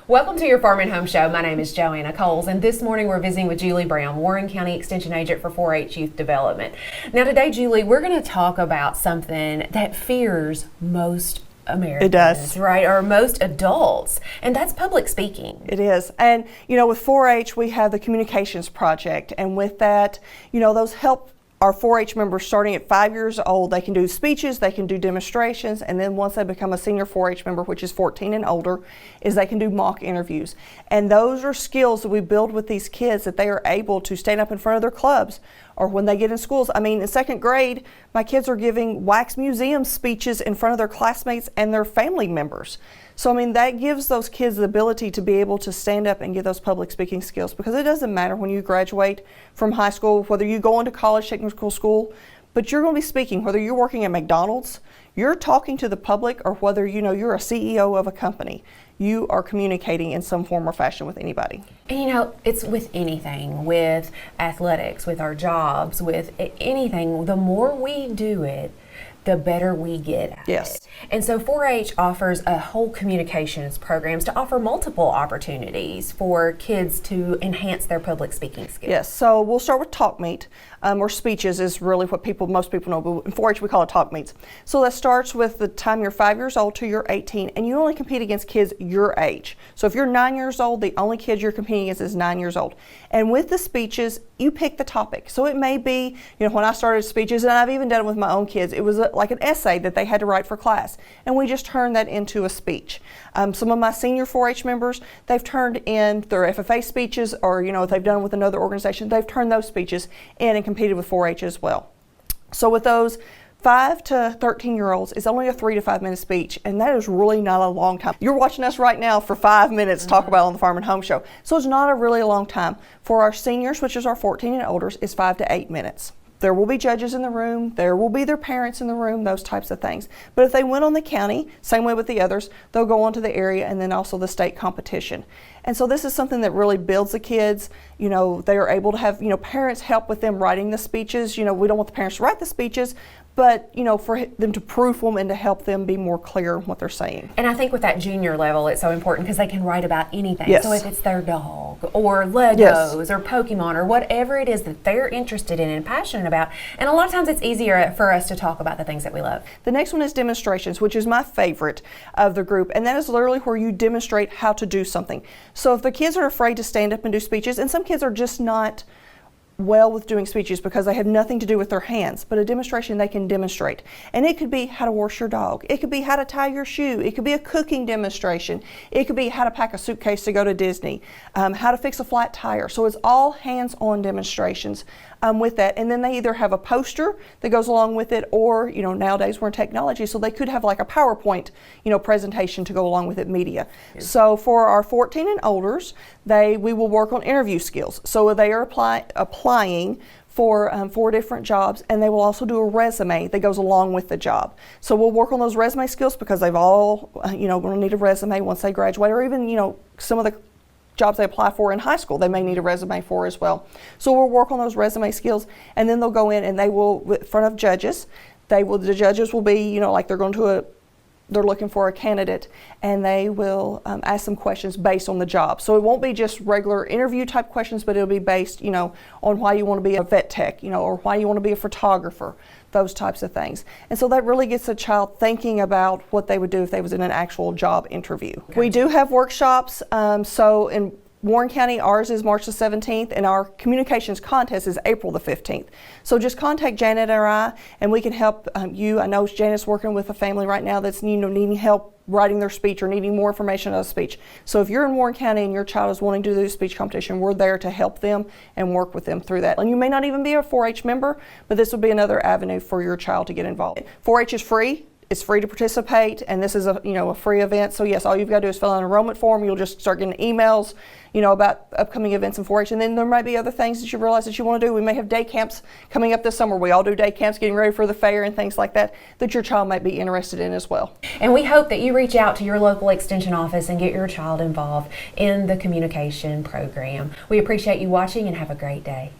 Welcome to your Farm and Home Show. My name is Joanna Coles, and this morning we're visiting with Julie Brown, Warren County Extension Agent for 4-H Youth Development. Now today, Julie, we're going to talk about something that fears most Americans, it does, right, or most adults, and that's public speaking. It is. And you know, with 4-H we have the communications project, and with that, you know, those help our 4-H members starting at 5 years old. They can do speeches, they can do demonstrations, and then once they become a senior 4-H member, which is 14 and older, is they can do mock interviews. And those are skills that we build with these kids, that they are able to stand up in front of their clubs, or when they get in schools. I mean, in second grade, my kids are giving wax museum speeches in front of their classmates and their family members. So, I mean, that gives those kids the ability to be able to stand up and get those public speaking skills, because it doesn't matter when you graduate from high school, whether you go into college, technical school, but you're going to be speaking, whether you're working at McDonald's, you're talking to the public, or whether, you know, you're a CEO of a company. You are communicating in some form or fashion with anybody. And you know, it's with anything, with athletics, with our jobs, with anything, the more we do it, the better we get at it. And so 4-H offers a whole communications programs to offer multiple opportunities for kids to enhance their public speaking skills. Yes, so we'll start with talk meet, or speeches is really what most people know, but in 4-H we call it talk meets. So that starts with the time you're 5 years old to you're 18, and you only compete against kids your age. So if you're 9 years old, the only kid you're competing against is 9 years old. And with the speeches, you pick the topic. So it may be, you know, when I started speeches, and I've even done it with my own kids, it was like an essay that they had to write for class, and we just turned that into a speech. Some of my senior 4-H members, they've turned in their FFA speeches, or, you know, if they've done it with another organization, they've turned those speeches in and competed with 4-H as well. So with those 5 to 13-year-olds, it's only a 3 to 5 minute speech, and that is really not a long time. You're watching us right now for 5 minutes talk about on the Farm and Home Show. So it's not a really long time. For our seniors, which is our 14 and older, it's 5 to 8 minutes. There will be judges in the room, there will be their parents in the room, those types of things. But if they win on the county, same way with the others, they'll go on to the area and then also the state competition. And so this is something that really builds the kids. You know, they are able to have, you know, parents help with them writing the speeches. You know, we don't want the parents to write the speeches, but, you know, for them to proof them and to help them be more clear in what they're saying. And I think with that junior level, it's so important because they can write about anything. Yes. So if it's their dog or Legos or Pokemon or whatever it is that they're interested in and passionate about. And a lot of times it's easier for us to talk about the things that we love. The next one is demonstrations, which is my favorite of the group. And that is literally where you demonstrate how to do something. So if the kids are afraid to stand up and do speeches, and some kids are just not well with doing speeches because they have nothing to do with their hands, but a demonstration they can demonstrate. And it could be how to wash your dog. It could be how to tie your shoe. It could be a cooking demonstration. It could be how to pack a suitcase to go to Disney, how to fix a flat tire. So it's all hands-on demonstrations with that. And then they either have a poster that goes along with it, or, you know, nowadays we're in technology, so they could have like a PowerPoint, you know, presentation to go along with it, media. Yes. So for our 14 and olders, we will work on interview skills. So they are applying for 4 different jobs, and they will also do a resume that goes along with the job. So we'll work on those resume skills, because they've all, you know, going to need a resume once they graduate, or even, you know, some of the jobs they apply for in high school, they may need a resume for as well. So we'll work on those resume skills, and then they'll go in and they will, in front of judges, the judges will be, you know, like they're looking for a candidate, and they will ask them questions based on the job. So it won't be just regular interview type questions, but it'll be based, you know, on why you want to be a vet tech, you know, or why you want to be a photographer, those types of things. And so that really gets a child thinking about what they would do if they was in an actual job interview. Okay. We do have workshops, so in Warren County, ours is March the 17th, and our communications contest is April the 15th. So just contact Janet or I, and we can help you. I know Janet's working with a family right now that's, you know, needing help writing their speech or needing more information on a speech. So if you're in Warren County and your child is wanting to do a speech competition, we're there to help them and work with them through that. And you may not even be a 4-H member, but this would be another avenue for your child to get involved. 4-H is free. It's free to participate, and this is a free event. So yes, all you've got to do is fill out an enrollment form. You'll just start getting emails, you know, about upcoming events in 4-H, and then there might be other things that you realize that you want to do. We may have day camps coming up this summer. We all do day camps, getting ready for the fair and things like that your child might be interested in as well. And we hope that you reach out to your local extension office and get your child involved in the communication program. We appreciate you watching, and have a great day.